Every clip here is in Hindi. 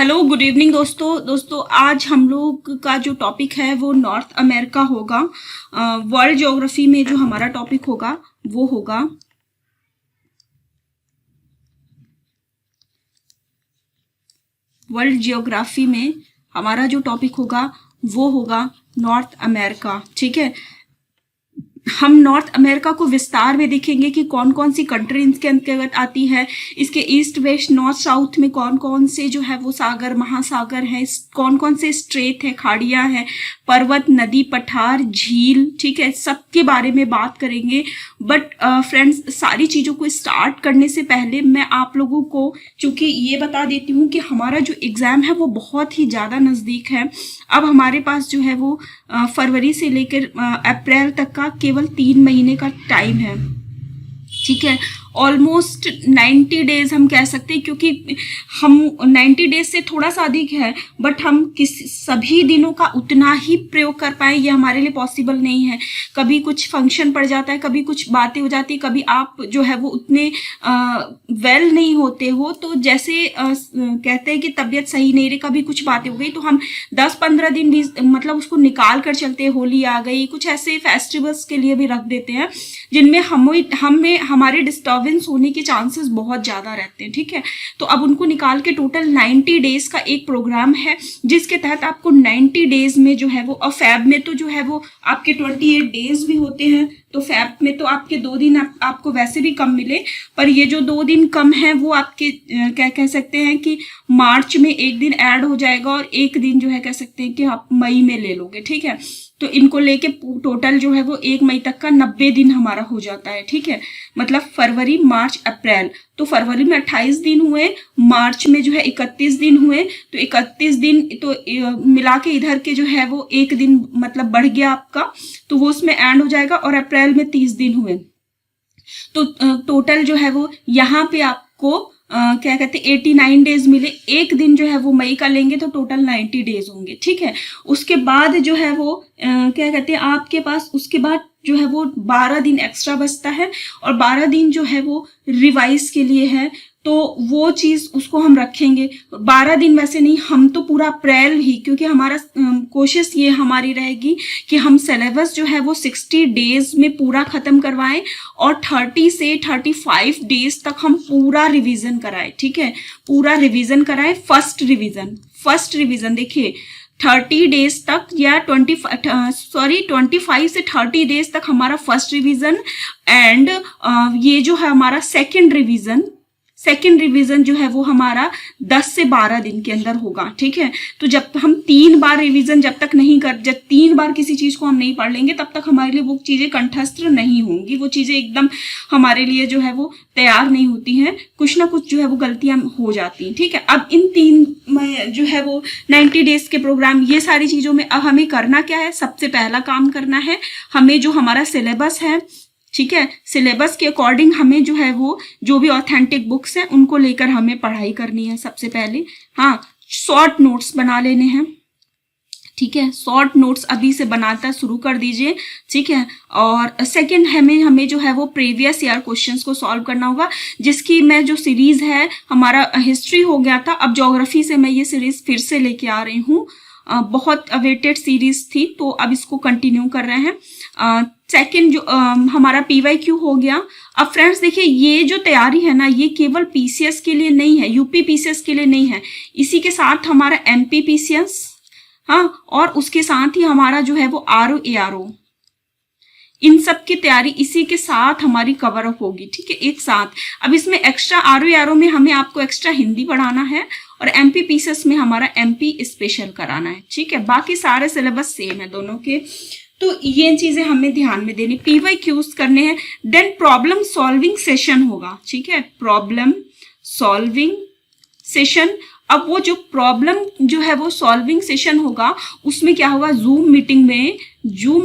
हेलो गुड इवनिंग दोस्तों आज हम लोग का जो टॉपिक है वो नॉर्थ अमेरिका होगा। वर्ल्ड ज्योग्राफी में जो हमारा टॉपिक होगा वो होगा वर्ल्ड ज्योग्राफी में हमारा जो टॉपिक होगा वो होगा नॉर्थ अमेरिका। ठीक है, हम नॉर्थ अमेरिका को विस्तार में देखेंगे कि कौन कौन सी कंट्री इसके अंतर्गत आती है, इसके ईस्ट वेस्ट नॉर्थ साउथ में कौन कौन से जो है वो सागर महासागर है, कौन कौन से स्ट्रेट है, खाड़ियां हैं, पर्वत, नदी, पठार, झील। ठीक है, सबके बारे में बात करेंगे। बट फ्रेंड्स, सारी चीजों को स्टार्ट करने से पहले मैं आप लोगों को चूंकि ये बता देती हूँ कि हमारा जो एग्जाम है वो बहुत ही ज्यादा नजदीक है। अब हमारे पास जो है वो फरवरी से लेकर अप्रैल तक का केवल 3 महीने का टाइम है। ठीक है, ऑलमोस्ट 90 डेज हम कह सकते हैं, क्योंकि हम 90 डेज से थोड़ा सा अधिक है, बट हम सभी दिनों का उतना ही प्रयोग कर पाए ये हमारे लिए पॉसिबल नहीं है। कभी कुछ फंक्शन पड़ जाता है, कभी कुछ बातें हो जाती है, कभी आप जो है वो उतने वेल नहीं होते हो, तो जैसे कहते हैं कि तबीयत सही नहीं रही, कभी कुछ बातें हो गई तो हम 10-15 दिन भी मतलब उसको निकाल कर चलते हैं। होली आ गई, कुछ ऐसे फेस्टिवल्स के लिए भी रख देते हैं जिनमें हमें हमारे डिस्टर्बेंस होने के चांसेस बहुत ज्यादा रहते हैं। ठीक है, तो अब उनको निकाल के टोटल 90 डेज का एक प्रोग्राम है जिसके तहत आपको 90 डेज में जो है वो, और फैब में तो जो है वो आपके 28 डेज भी होते हैं, तो फैब में तो आपके 2 दिन आपको वैसे भी कम मिले, पर ये जो 2 दिन कम है वो आपके क्या कह सकते हैं कि मार्च में 1 दिन ऐड हो जाएगा और 1 दिन जो है कह सकते हैं कि आप मई में ले लोगे। ठीक है, तो इनको लेके टोटल जो है वो 1 मई तक का 90 दिन हमारा हो जाता है। ठीक है, मतलब फरवरी, मार्च, अप्रैल, तो फरवरी में 28 दिन हुए, मार्च में जो है 31 दिन हुए, तो 31 दिन तो मिला के इधर के जो है वो 1 दिन मतलब बढ़ गया आपका, तो वो उसमें एंड हो जाएगा, और अप्रैल में 30 दिन हुए, तो टोटल जो है वो यहाँ पे आपको क्या कहते हैं 89 डेज मिले। 1 दिन जो है वो मई का लेंगे तो टोटल 90 डेज होंगे। ठीक है, उसके बाद जो है वो क्या कहते हैं आपके पास उसके बाद जो है वो 12 दिन एक्स्ट्रा बचता है, और 12 दिन जो है वो रिवाइज के लिए है, तो वो चीज उसको हम रखेंगे। 12 दिन वैसे नहीं, हम तो पूरा अप्रैल ही, क्योंकि हमारा कोशिश ये हमारी रहेगी कि हम सिलेबस जो है वो 60 डेज में पूरा खत्म करवाएं और 30 से 35 डेज तक हम पूरा रिवीजन कराएं। ठीक है, पूरा रिवीजन कराएं। फर्स्ट रिवीजन देखिए 30 डेज तक या 25 से 30 डेज तक हमारा फर्स्ट रिवीजन, एंड ये जो है हमारा सेकेंड रिवीजन जो है वो हमारा 10 से 12 दिन के अंदर होगा। ठीक है, तो जब हम 3 बार रिवीजन जब 3 बार किसी चीज को हम नहीं पढ़ लेंगे तब तक हमारे लिए वो चीजें कंठस्थ नहीं होंगी, वो चीजें एकदम हमारे लिए जो है वो तैयार नहीं होती हैं, कुछ ना कुछ जो है वो गलतियां हो जाती हैं। ठीक है, अब इन 3 जो है वो 90 डेज के प्रोग्राम, ये सारी चीजों में अब हमें करना क्या है, सबसे पहला काम करना है हमें जो हमारा सिलेबस है, ठीक है, सिलेबस के अकॉर्डिंग हमें जो है वो जो भी ऑथेंटिक बुक्स हैं उनको लेकर हमें पढ़ाई करनी है सबसे पहले। हाँ, शॉर्ट नोट्स बना लेने हैं। ठीक है, शॉर्ट नोट्स अभी से बनाता शुरू कर दीजिए। ठीक है, और सेकंड हमें जो है वो प्रीवियस ईयर क्वेश्चंस को सॉल्व करना होगा, जिसकी मैं जो सीरीज है, हमारा हिस्ट्री हो गया था, अब ज्योग्राफी से मैं ये सीरीज फिर से लेके आ रही हूँ। बहुत अवेटेड सीरीज थी, तो अब इसको कंटिन्यू कर रहे हैं। सेकंड जो हमारा PYQ हो गया। अब फ्रेंड्स देखिए, ये जो तैयारी है ना, ये केवल PCS के लिए नहीं है, UP PCS के लिए नहीं है, इसी के साथ हमारा MP PCS, हाँ, और उसके साथ ही हमारा जो है वो RO ARO, इन सब की तैयारी इसी के साथ हमारी कवर अप होगी। ठीक है, एक साथ। अब इसमें एक्स्ट्रा RO ARO में हमें आपको एक्स्ट्रा हिंदी पढ़ाना है, और MP PCS में हमारा MP स्पेशल कराना है। ठीक है, बाकी सारे सिलेबस सेम है दोनों के, तो ये चीजें हमें ध्यान में देनी। PYQs करने हैं, देन प्रॉब्लम सॉल्विंग सेशन होगा। ठीक है, प्रॉब्लम सॉल्विंग सेशन। अब वो जो प्रॉब्लम जो है वो सॉल्विंग सेशन होगा, उसमें क्या होगा, जूम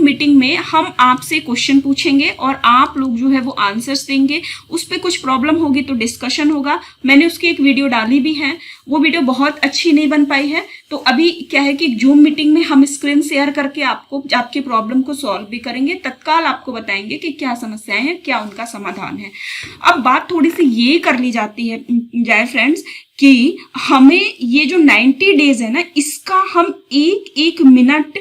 मीटिंग में हम आपसे क्वेश्चन पूछेंगे और आप लोग जो है वो आंसर्स देंगे। उस पर कुछ प्रॉब्लम होगी तो डिस्कशन होगा। मैंने उसकी एक वीडियो डाली भी है, वो वीडियो बहुत अच्छी नहीं बन पाई है, तो अभी क्या है कि जूम मीटिंग में हम स्क्रीन शेयर करके आपको आपके प्रॉब्लम को सॉल्व भी करेंगे, तत्काल आपको बताएंगे कि क्या समस्याएं हैं, क्या उनका समाधान है। अब बात थोड़ी सी ये कर ली जाती है जाए फ्रेंड्स कि हमें ये जो 90 डेज है ना, इसका हम एक एक मिनट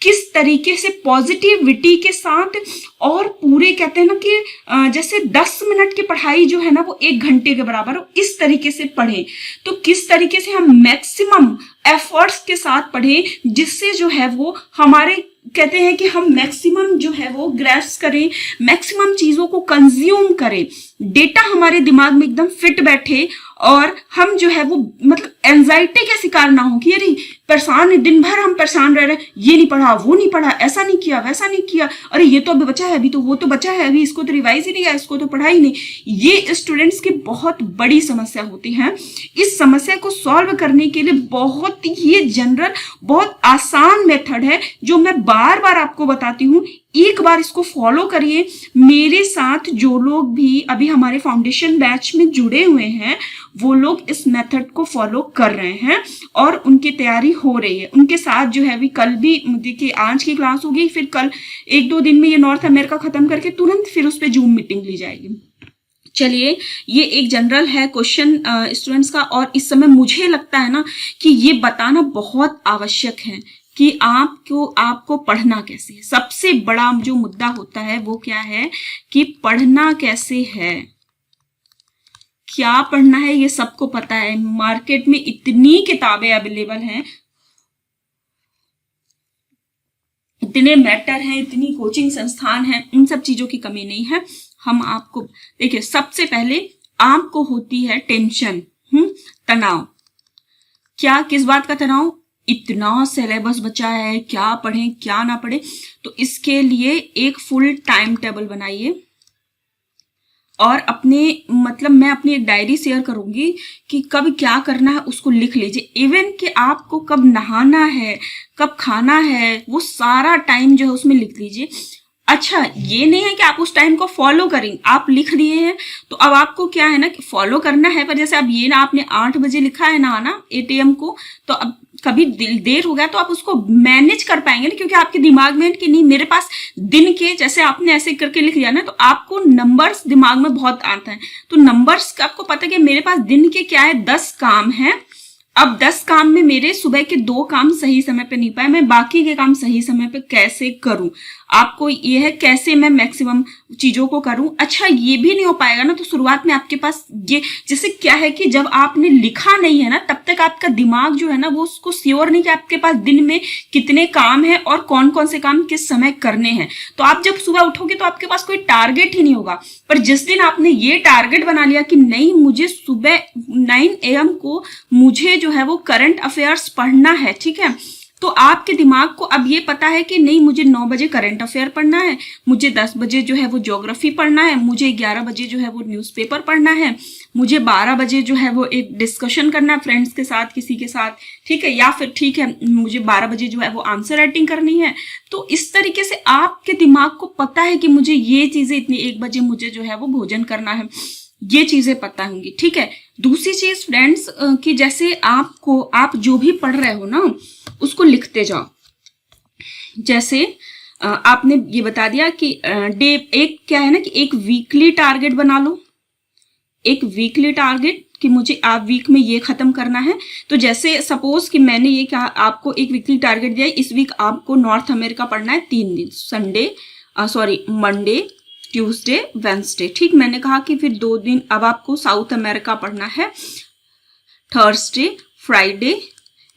किस तरीके से पॉजिटिविटी के साथ, और पूरे कहते हैं ना कि जैसे 10 मिनट की पढ़ाई जो है ना वो 1 घंटे के बराबर हो, इस तरीके से पढ़ें। तो किस तरीके से हम मैक्सिमम एफर्ट्स के साथ पढ़ें, जिससे जो है वो हमारे कहते हैं कि हम मैक्सिमम जो है वो ग्रैस्प करें, मैक्सिमम चीजों को कंज्यूम करें, डेटा हमारे दिमाग में एकदम फिट बैठे, और हम जो है वो मतलब एंजाइटी के शिकार ना हो कि अरे परेशान है, दिन भर हम परेशान रह रहे हैं, ये नहीं पढ़ा, वो नहीं पढ़ा, ऐसा नहीं किया, वैसा नहीं किया, अरे ये तो अभी बचा है, अभी तो वो तो बचा है, अभी इसको तो रिवाइज ही नहीं किया, इसको तो पढ़ा ही नहीं। ये स्टूडेंट्स की बहुत बड़ी समस्या होती है। इस समस्या को सॉल्व करने के लिए बहुत ही जनरल, बहुत आसान मेथड है जो मैं बार बार आपको बताती हूँ। एक बार इसको फॉलो करिए। मेरे साथ जो लोग भी अभी हमारे फाउंडेशन बैच में जुड़े हुए हैं वो लोग इस मेथड को फॉलो कर रहे हैं और उनकी तैयारी हो रही है। उनके साथ जो है अभी कल भी देखिए आज की क्लास होगी, फिर कल 1-2 दिन में ये नॉर्थ अमेरिका खत्म करके तुरंत फिर उस पर जूम मीटिंग ली जाएगी। चलिए, ये एक जनरल है क्वेश्चन स्टूडेंट्स का, और इस समय मुझे लगता है ना कि ये बताना बहुत आवश्यक है कि आपको पढ़ना कैसे है। सबसे बड़ा जो मुद्दा होता है वो क्या है कि पढ़ना कैसे है, क्या पढ़ना है, ये सबको पता है। मार्केट में इतनी किताबें अवेलेबल हैं, इतने मैटर हैं, इतनी कोचिंग संस्थान हैं, इन सब चीजों की कमी नहीं है। हम आपको देखिए, सबसे पहले आपको होती है टेंशन, तनाव। क्या, किस बात का तनाव? इतना सिलेबस बचा है, क्या पढ़ें क्या ना पढ़ें। तो इसके लिए एक फुल टाइम टेबल बनाइए और अपने मतलब मैं अपनी एक डायरी शेयर करूंगी कि कब क्या करना है उसको लिख लीजिए। इवन कि आपको कब नहाना है, कब खाना है, वो सारा टाइम जो है उसमें लिख लीजिए। अच्छा, ये नहीं है कि आप उस टाइम को फॉलो करेंगे, आप लिख दिए हैं तो अब आपको क्या है ना कि फॉलो करना है। पर जैसे अब ये ना आपने 8 बजे लिखा है नहाना 8 AM को, तो अब कभी देर हो गया तो आप उसको मैनेज कर पाएंगे ना, क्योंकि आपके दिमाग में कि नहीं मेरे पास दिन के, जैसे आपने ऐसे करके लिख लिया ना तो आपको नंबर्स दिमाग में बहुत आता है। तो नंबर्स का आपको पता है कि मेरे पास दिन के क्या है 10 काम है। अब 10 काम में मेरे सुबह के 2 काम सही समय पे नहीं पाए, मैं बाकी के काम सही समय पे कैसे करूं। आपको ये है कैसे मैं मैक्सिमम चीजों को करूं। अच्छा, ये भी नहीं हो पाएगा ना तो शुरुआत में आपके पास ये जैसे क्या है कि जब आपने लिखा नहीं है ना तब तक आपका दिमाग जो है ना वो उसको श्योर नहीं कि आपके पास दिन में कितने काम है और कौन कौन से काम किस समय करने हैं। तो आप जब सुबह उठोगे तो आपके पास कोई टारगेट ही नहीं होगा। पर जिस दिन आपने ये टारगेट बना लिया कि नहीं मुझे सुबह 9 AM को मुझे जो है वो करंट अफेयर्स पढ़ना है, ठीक है, तो आपके दिमाग को अब ये पता है कि नहीं मुझे 9 बजे करंट अफेयर पढ़ना है, मुझे 10 बजे जो है वो ज्योग्राफी पढ़ना है, मुझे 11 बजे जो है वो न्यूज़पेपर पढ़ना है, मुझे 12 बजे जो है वो एक डिस्कशन करना है फ्रेंड्स के साथ, किसी के साथ, ठीक है, या फिर ठीक है मुझे 12 बजे जो है वो आंसर राइटिंग करनी है। तो इस तरीके से आपके दिमाग को पता है कि मुझे ये चीजें इतनी 1 बजे मुझे जो है वो भोजन करना है, ये चीजें पता होंगी, ठीक है। दूसरी चीज फ्रेंड्स कि जैसे आप जो भी पढ़ रहे हो ना उसको लिखते जाओ। जैसे आपने ये बता दिया कि एक क्या है ना कि एक वीकली टारगेट बना लो, एक वीकली टारगेट कि मुझे आप वीक में ये खत्म करना है। तो जैसे सपोज कि मैंने ये कहा आपको एक वीकली टारगेट दिया, इस वीक आपको नॉर्थ अमेरिका पढ़ना है 3 दिन, मंडे, ट्यूसडे, वेंसडे, ठीक। मैंने कहा कि फिर 2 दिन अब आपको साउथ अमेरिका पढ़ना है, थर्सडे, फ्राइडे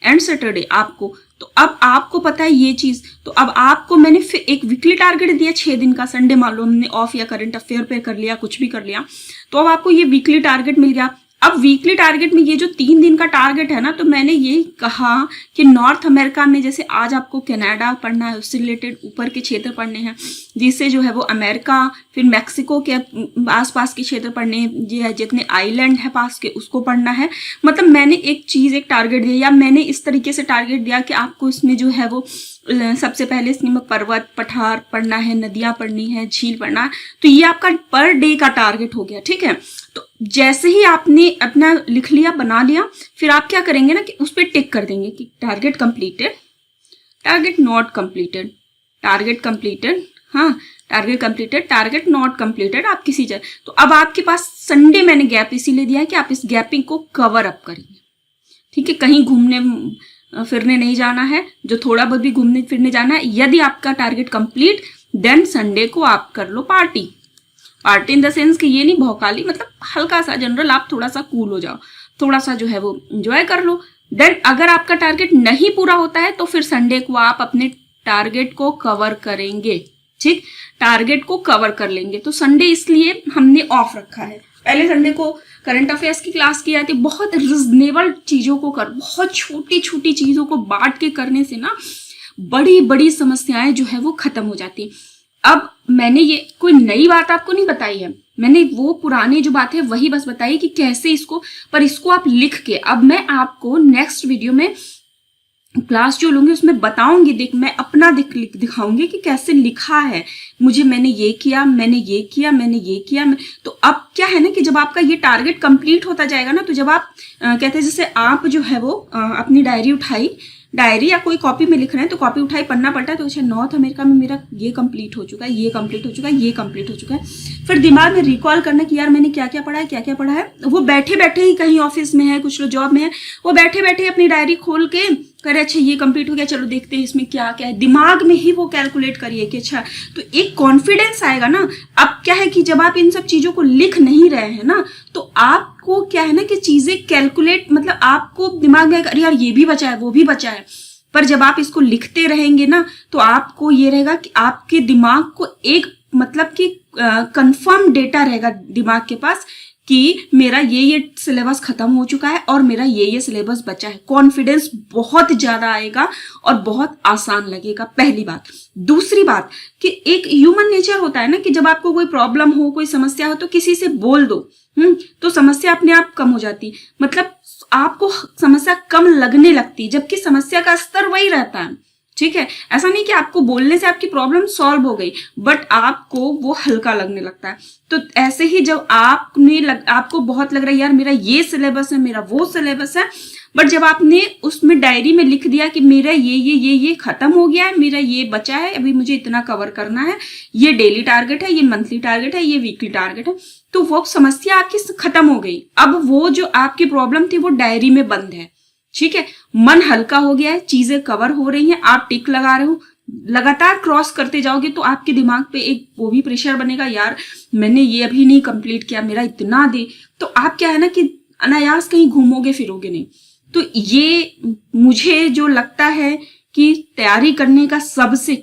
एंड सैटरडे आपको। तो अब आपको पता है ये चीज, तो अब आपको मैंने फिर एक वीकली टारगेट दिया 6 दिन का। संडे मान लो हमने ऑफ या करंट अफेयर पे कर लिया, कुछ भी कर लिया, तो अब आपको ये वीकली टारगेट मिल गया। अब वीकली टारगेट में ये जो 3 दिन का टारगेट है ना, तो मैंने ये कहा कि नॉर्थ अमेरिका में जैसे आज आपको कनाडा पढ़ना है, उससे रिलेटेड ऊपर के क्षेत्र पढ़ने हैं, जिससे जो है वो अमेरिका, फिर मैक्सिको के आसपास के क्षेत्र पढ़ने हैं, जितने आइलैंड है पास के उसको पढ़ना है। मतलब मैंने एक टारगेट दिया, या मैंने इस तरीके से टारगेट दिया कि आपको इसमें जो है वो सबसे पहले इसमें पर्वत पठार पढ़ना है, नदियां पढ़नी है, झील पढ़ना है। तो ये आपका पर डे का टारगेट हो गया, ठीक है। तो जैसे ही आपने अपना लिख लिया, बना लिया, फिर आप क्या करेंगे ना कि उस पर टिक कर देंगे कि target completed, target not completed, target completed, हाँ, target completed, target not completed, आप किसी जगह। तो अब आपके पास संडे मैंने गैप इसीलिए दिया है कि आप इस गैपिंग को कवर अप करेंगे, ठीक है। कहीं घूमने फिरने नहीं जाना है, जो थोड़ा बहुत भी घूमने फिरने जाना है। यदि आपका टारगेट कंप्लीट, देन संडे को आप कर लो party. Party in the sense कि ये नहीं भौकाली, मतलब हल्का सा जनरल, आप थोड़ा सा कूल हो जाओ, थोड़ा सा जो है वो एंजॉय कर लो। देन अगर आपका टारगेट नहीं पूरा होता है तो फिर संडे को आप अपने टारगेट को कवर करेंगे, ठीक, टारगेट को कवर कर लेंगे। तो संडे इसलिए हमने ऑफ रखा है। पहले संडे को करंट अफेयर्स की क्लास की जाती है। बहुत रिजनेबल चीजों को कर, बहुत छोटी छोटी चीजों को बांट के करने से ना बड़ी बड़ी समस्याएं जो है वो खत्म हो जाती है। अब मैंने ये कोई नई बात आपको नहीं बताई है, मैंने वो पुरानी जो बात है वही बस बताई कि कैसे इसको, पर इसको आप लिख के, अब मैं आपको नेक्स्ट वीडियो में क्लास जो लूंगी उसमें बताऊंगी, देख मैं अपना दिखाऊंगी कि कैसे लिखा है मुझे, मैंने ये किया, मैंने ये किया, मैंने ये किया। तो अब क्या है ना कि जब आपका ये टारगेट कंप्लीट होता जाएगा ना, तो जब आप कहते हैं जैसे आप जो है वो अपनी डायरी उठाई, डायरी या कोई कॉपी में लिख रहे हैं तो कॉपी उठाई, पन्ना पलटा, तो अच्छा नॉर्थ अमेरिका में मेरा ये कंप्लीट हो चुका है, ये कंप्लीट हो चुका है, ये कंप्लीट हो चुका है। फिर दिमाग में रिकॉल करना कि यार मैंने क्या क्या पढ़ा है, क्या क्या पढ़ा है। वो बैठे बैठे ही, कहीं ऑफिस में है, कुछ लोग जॉब में है, वो बैठे बैठे अपनी डायरी खोल के करे, अच्छा ये कंप्लीट हो गया, चलो देखते हैं इसमें क्या क्या है। दिमाग में ही वो कैलकुलेट करिए कि अच्छा, तो एक कॉन्फिडेंस आएगा ना। अब क्या है कि जब आप इन सब चीजों को लिख नहीं रहे हैं ना, तो आपको क्या है ना कि चीजें कैलकुलेट, मतलब आपको दिमाग में अरे यार ये भी बचा है, वो भी बचा है। पर जब आप इसको लिखते रहेंगे ना, तो आपको ये रहेगा कि आपके दिमाग को एक मतलब कि कंफर्म डेटा रहेगा दिमाग के पास कि मेरा ये सिलेबस खत्म हो चुका है और मेरा ये सिलेबस बचा है। कॉन्फिडेंस बहुत ज्यादा आएगा और बहुत आसान लगेगा, पहली बात। दूसरी बात कि एक ह्यूमन नेचर होता है ना कि जब आपको कोई प्रॉब्लम हो, कोई समस्या हो, तो किसी से बोल दो, तो समस्या अपने आप कम हो जाती, मतलब आपको समस्या कम लगने लगती, जबकि समस्या का स्तर वही रहता है, ठीक है। ऐसा नहीं कि आपको बोलने से आपकी प्रॉब्लम सॉल्व हो गई, बट आपको वो हल्का लगने लगता है। तो ऐसे ही जब आपको बहुत लग रहा है यार मेरा ये सिलेबस है, मेरा वो सिलेबस है, बट जब आपने उसमें डायरी में लिख दिया कि मेरा ये खत्म हो गया है, मेरा ये बचा है, अभी मुझे इतना कवर करना है, ये डेली टारगेट है, ये मंथली टारगेट है, ये वीकली टारगेट है, तो वो समस्या आपकी खत्म हो गई। अब वो जो आपकी प्रॉब्लम थी वो डायरी में बंद है, ठीक है। मन हल्का हो गया है, चीजें कवर हो रही हैं, आप टिक लगा रहे हो, लगातार क्रॉस करते जाओगे तो आपके दिमाग पे एक वो भी प्रेशर बनेगा, यार मैंने ये अभी नहीं कंप्लीट किया, मेरा इतना दे, तो आप क्या है ना कि अनायास कहीं घूमोगे फिरोगे नहीं। तो ये मुझे जो लगता है कि तैयारी करने का सबसे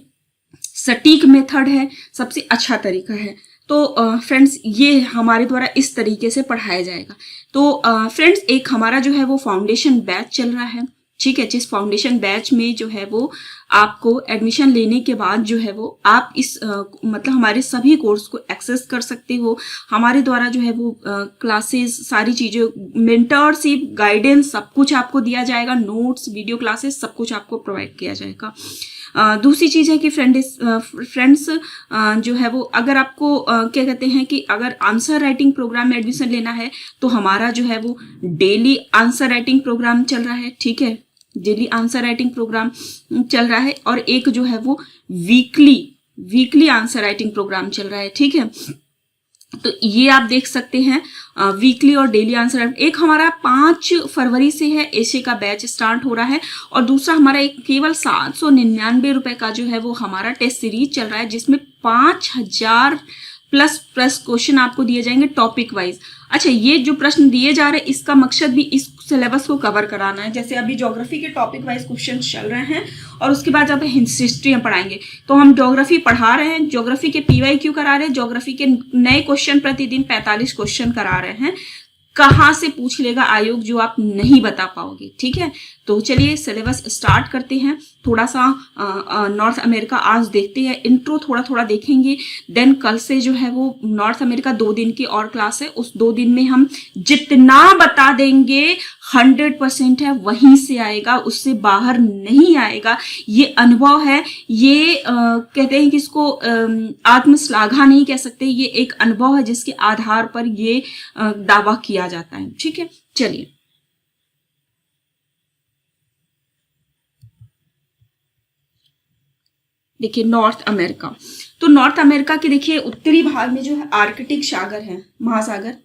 सटीक मेथड है, सबसे अच्छा तरीका है। तो फ्रेंड्स ये हमारे द्वारा इस तरीके से पढ़ाया जाएगा। तो फ्रेंड्स एक हमारा जो है वो फाउंडेशन बैच चल रहा है, ठीक है। जिस फाउंडेशन बैच में जो है वो आपको एडमिशन लेने के बाद जो है वो आप इस मतलब हमारे सभी कोर्स को एक्सेस कर सकते हो। हमारे द्वारा जो है वो क्लासेस, सारी चीजें, मेंटरशिप, गाइडेंस, सब कुछ आपको दिया जाएगा, नोट्स, वीडियो क्लासेस, सब कुछ आपको प्रोवाइड किया जाएगा। दूसरी चीज है कि फ्रेंड्स जो है वो अगर आपको क्या कहते हैं कि अगर आंसर राइटिंग प्रोग्राम में एडमिशन लेना है तो हमारा जो है वो डेली आंसर राइटिंग प्रोग्राम चल रहा है, ठीक है। डेली आंसर राइटिंग प्रोग्राम चल रहा है और एक जो है वो वीकली आंसर राइटिंग प्रोग्राम चल रहा है, ठीक है। तो ये आप देख सकते हैं वीकली और डेली आंसर। एक हमारा 5 फरवरी से है एशे का बैच स्टार्ट हो रहा है और दूसरा हमारा एक केवल 799 रुपए का जो है वो हमारा टेस्ट सीरीज चल रहा है, जिसमें 5000 प्लस क्वेश्चन आपको दिए जाएंगे टॉपिक वाइज। अच्छा, ये जो प्रश्न दिए जा रहे हैं इसका मकसद भी इस सिलेबस को कवर कराना है। जैसे अभी ज्योग्राफी के टॉपिक वाइज क्वेश्चन चल रहे हैं और उसके बाद जब हिस्ट्री में पढ़ाएंगे, तो हम ज्योग्राफी पढ़ा रहे हैं, ज्योग्राफी के PYQ करा रहे हैं, ज्योग्राफी के नए क्वेश्चन प्रतिदिन 45 क्वेश्चन करा रहे हैं। कहाँ से पूछ लेगा आयोग जो आप नहीं बता पाओगे, ठीक है। तो चलिए सिलेबस स्टार्ट करते हैं। थोड़ा सा नॉर्थ अमेरिका आज देखते हैं, इंट्रो थोड़ा थोड़ा देखेंगे। देन कल से जो है वो नॉर्थ अमेरिका 2 दिन की और क्लास है, उस 2 दिन में हम जितना बता देंगे 100% है, वहीं से आएगा, उससे बाहर नहीं आएगा। ये अनुभव है, ये कहते हैं कि इसको आत्मश्लाघा नहीं कह सकते, ये एक अनुभव है जिसके आधार पर ये दावा किया जाता है, ठीक है। चलिए देखिए नॉर्थ अमेरिका, तो नॉर्थ अमेरिका के देखिए उत्तरी भाग में जो है आर्कटिक सागर है, महासागर।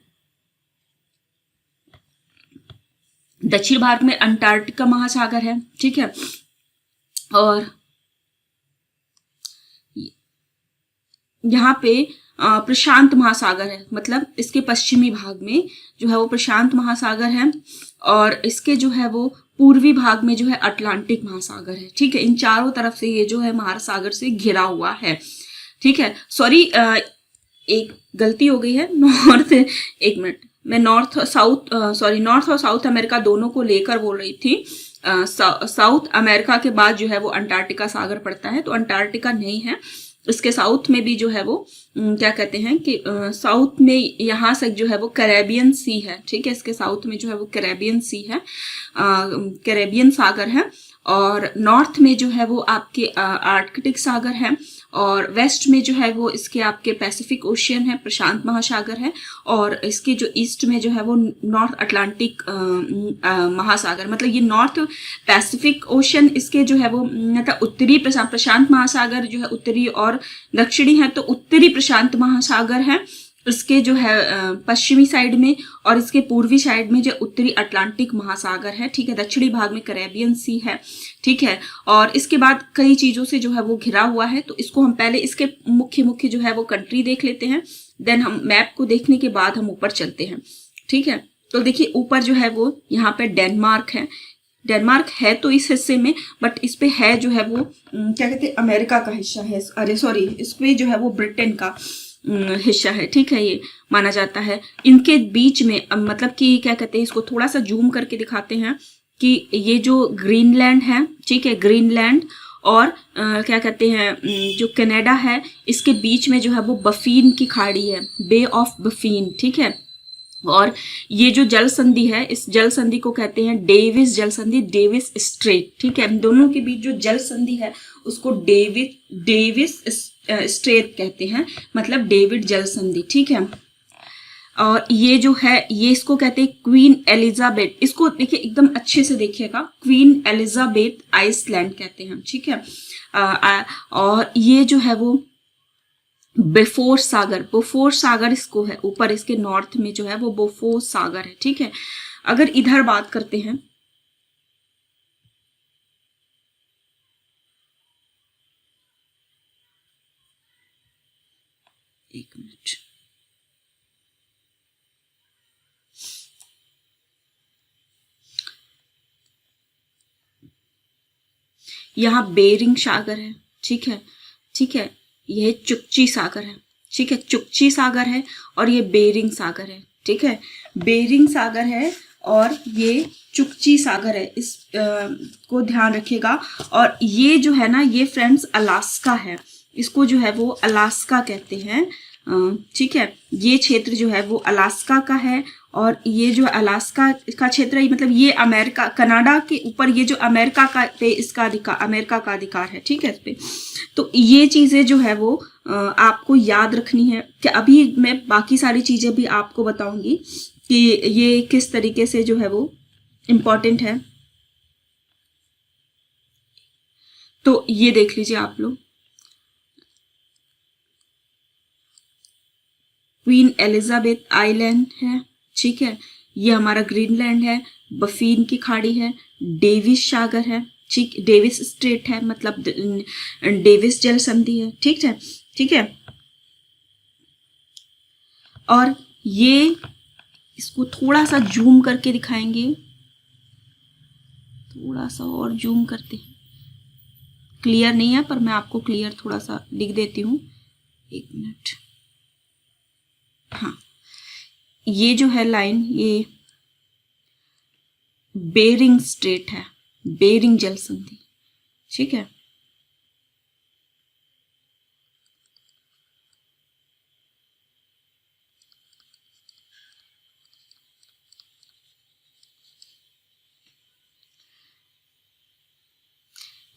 दक्षिण भाग में अंटार्कटिका महासागर है, ठीक है। और यहाँ पे प्रशांत महासागर है, मतलब इसके पश्चिमी भाग में जो है वो प्रशांत महासागर है, और इसके जो है वो पूर्वी भाग में जो है अटलांटिक महासागर है, ठीक है। इन चारों तरफ से ये जो है महासागर से घिरा हुआ है, ठीक है। सॉरी, एक गलती हो गई है, नॉर्थ, एक मिनट, मैं नॉर्थ और साउथ अमेरिका दोनों को लेकर बोल रही थी। साउथ अमेरिका के बाद जो है वो अंटार्कटिका सागर पड़ता है, तो अंटार्कटिका नहीं है। इसके साउथ में भी जो है वो क्या कहते हैं कि साउथ में यहाँ से जो है वो कैरेबियन सी है, ठीक है। इसके साउथ में जो है वो कैरेबियन सी है, कैरेबियन सागर है। और नॉर्थ में जो है वो आपके आर्कटिक सागर है, और वेस्ट में जो है वो इसके आपके पैसिफिक ओशियन है, प्रशांत महासागर है। और इसके जो ईस्ट में जो है वो नॉर्थ अटलांटिक महासागर, मतलब ये नॉर्थ पैसिफिक ओशियन इसके जो है वो मतलब उत्तरी प्रशांत महासागर जो है उत्तरी और दक्षिणी है, तो उत्तरी प्रशांत महासागर है इसके जो है पश्चिमी साइड में, और इसके पूर्वी साइड में जो उत्तरी अटलांटिक महासागर है, ठीक है। दक्षिणी भाग में कैरेबियन सी है, ठीक है। और इसके बाद कई चीजों से जो है वो घिरा हुआ है, तो इसको हम पहले इसके मुख्य जो है वो कंट्री देख लेते हैं, देन हम मैप को देखने के बाद हम ऊपर चलते हैं, ठीक है। तो देखिए ऊपर जो है वो यहाँ पे डेनमार्क है। डेनमार्क है तो इस हिस्से में, बट इस पे है जो है वो क्या कहते हैं अमेरिका का हिस्सा है, अरे सॉरी, इस पे जो है वो ब्रिटेन का हिस्सा है, ठीक है। ये माना जाता है इनके बीच में, मतलब कि क्या कहते हैं, इसको थोड़ा सा जूम करके दिखाते हैं कि ये जो ग्रीनलैंड है, ठीक है, ग्रीनलैंड और क्या कहते हैं जो कनाडा है, इसके बीच में जो है वो बफीन की खाड़ी है, बे ऑफ बफीन, ठीक है। और ये जो जल संधि है, इस जल संधि को कहते हैं डेविस जल संधि, डेविस स्ट्रेट, ठीक है। दोनों के बीच जो जल संधि है उसको डेविस स्ट्रेट कहते हैं, मतलब डेविड जल संधि, ठीक है। और ये जो है ये इसको कहते हैं क्वीन एलिजाबेथ, इसको देखिए एकदम अच्छे से देखिएगा, क्वीन एलिजाबेथ आइसलैंड कहते हैं, ठीक है। और ये जो है वो बोफोर्स सागर इसको है, ऊपर इसके नॉर्थ में जो है वो बोफोर्स सागर है, ठीक है। अगर इधर बात करते हैं, एक मिनट, यहाँ बेरिंग सागर है, ठीक है, ठीक है। यह चुकची सागर है, ठीक है, चुकची सागर है, और ये बेरिंग सागर है, ठीक है। बेरिंग सागर है और ये चुकची सागर है, इस को ध्यान रखिएगा। और ये जो है ना, ये फ्रेंड्स अलास्का है, इसको जो है वो अलास्का कहते हैं, ठीक है। ये क्षेत्र जो है वो अलास्का का है, और ये जो अलास्का का क्षेत्र है, मतलब ये अमेरिका कनाडा के ऊपर ये जो अमेरिका का पे इसका अधिकार, अमेरिका का अधिकार है, ठीक है, इस पे। तो ये चीजें जो है वो आपको याद रखनी है कि अभी मैं बाकी सारी चीजें भी आपको बताऊंगी कि ये किस तरीके से जो है वो इम्पोर्टेंट है। तो ये देख लीजिए आप लोग, क्वीन एलिजाबेथ आइलैंड है, ठीक है। ये हमारा ग्रीनलैंड है, बफीन की खाड़ी है, डेविस सागर है, ठीक, डेविस स्ट्रेट है, मतलब डेविस जल संधि है, ठीक है, ठीक है। और ये इसको थोड़ा सा जूम करके दिखाएंगे, थोड़ा सा और जूम करते हैं, क्लियर नहीं है पर मैं आपको क्लियर थोड़ा सा लिख देती हूँ, एक मिनट। हाँ, ये जो है लाइन, ये बेरिंग स्ट्रेट है, बेरिंग जल संधि, ठीक है।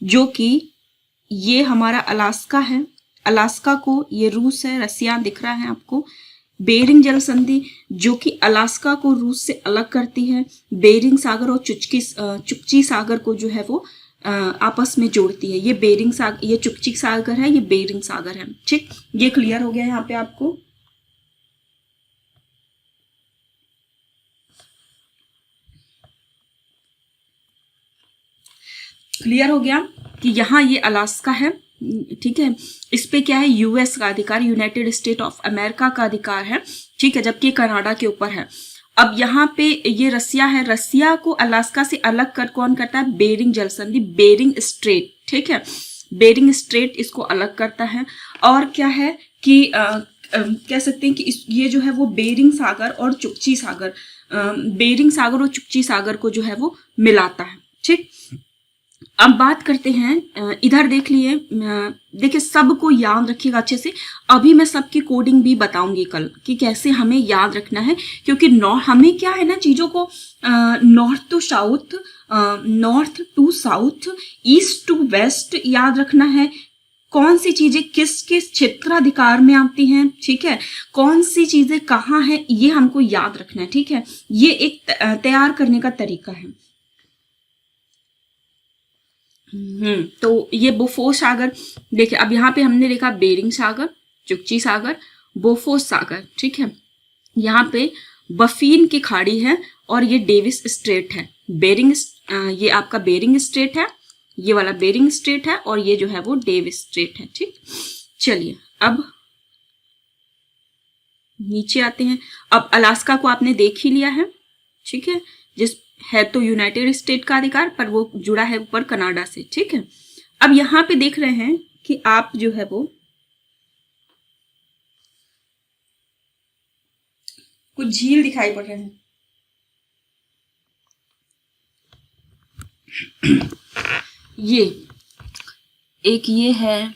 जो कि ये हमारा अलास्का है, अलास्का को ये रूस है, रसिया दिख रहा है आपको। बेरिंग जल संधि जो कि अलास्का को रूस से अलग करती है, बेरिंग सागर और चुकची सागर को जो है वो आपस में जोड़ती है। ये बेरिंग सागर, ये चुकचिक सागर है, ये बेरिंग सागर है। ठीक, ये क्लियर हो गया यहाँ पे आपको। क्लियर हो गया कि यहाँ ये अलास्का है, ठीक है, इस पे क्या है, यूएस का अधिकार, यूनाइटेड स्टेट ऑफ अमेरिका का अधिकार है, ठीक है, जबकि कनाडा के ऊपर है। अब यहाँ पे ये रसिया है, रसिया को अलास्का से अलग कर कौन करता है, बेरिंग जल संधि, बेरिंग स्ट्रेट, ठीक है, बेरिंग स्ट्रेट इसको अलग करता है। और क्या है कि कह सकते हैं कि ये जो है वो बेरिंग सागर और चुकची सागर, बेरिंग सागर और चुकची सागर को जो है वो मिलाता है। ठीक, अब बात करते हैं, इधर देख लिए, देखिए सबको याद रखिएगा अच्छे से। अभी मैं सबकी कोडिंग भी बताऊंगी कल कि कैसे हमें याद रखना है, क्योंकि हमें क्या है ना, चीजों को north to south, north to south, east to west याद रखना है। कौन सी चीजें किस किस क्षेत्राधिकार में आती हैं, ठीक है, कौन सी चीजें कहाँ हैं, ये हमको याद रखना है। ठीक है, ये एक तैयार करने का तरीका है। तो ये बोफोर्स सागर, देखिए अब यहाँ पे हमने देखा बेरिंग सागर, चुकची सागर, बोफोर्स सागर, ठीक है, यहाँ पे बफीन की खाड़ी है और ये डेविस स्ट्रेट है। बेरिंग, ये आपका बेरिंग स्ट्रेट है, ये वाला बेरिंग स्ट्रेट है, और ये जो है वो डेविस स्ट्रेट है। ठीक, चलिए अब नीचे आते हैं। अब अलास्का को आपने देख ही लिया है, ठीक है, जिस है तो यूनाइटेड स्टेट का अधिकार, पर वो जुड़ा है ऊपर कनाडा से। ठीक है, अब यहां पे देख रहे हैं कि आप जो है वो कुछ झील दिखाई पड़ रहे हैं। ये एक, ये है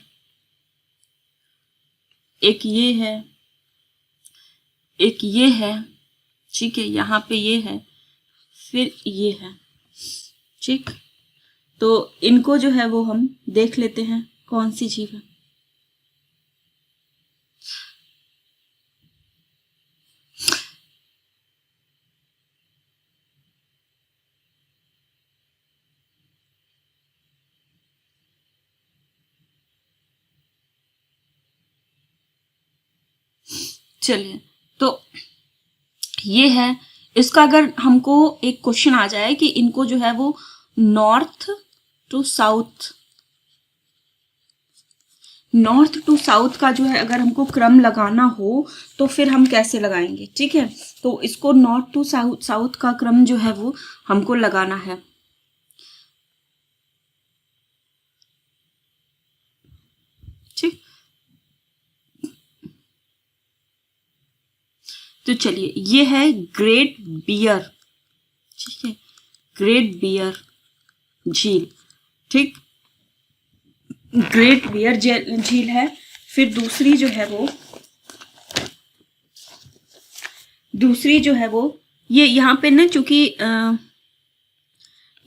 एक, ये है एक, ये है, ठीक है, यहाँ पे ये है, फिर ये है। ठीक, तो इनको जो है वो हम देख लेते हैं कौन सी झील है। चलिए, तो ये है, इसका अगर हमको एक क्वेश्चन आ जाए कि इनको जो है वो north to south, north to south का जो है अगर हमको क्रम लगाना हो तो फिर हम कैसे लगाएंगे। ठीक है, तो इसको नॉर्थ टू साउथ, साउथ का क्रम जो है वो हमको लगाना है। ठीक, तो चलिए, ये है ग्रेट बियर, ठीक है, ग्रेट बियर झील। ठीक, ग्रेट बियर झील है। फिर दूसरी जो है वो, दूसरी जो है वो, ये यहाँ पे ना चूंकि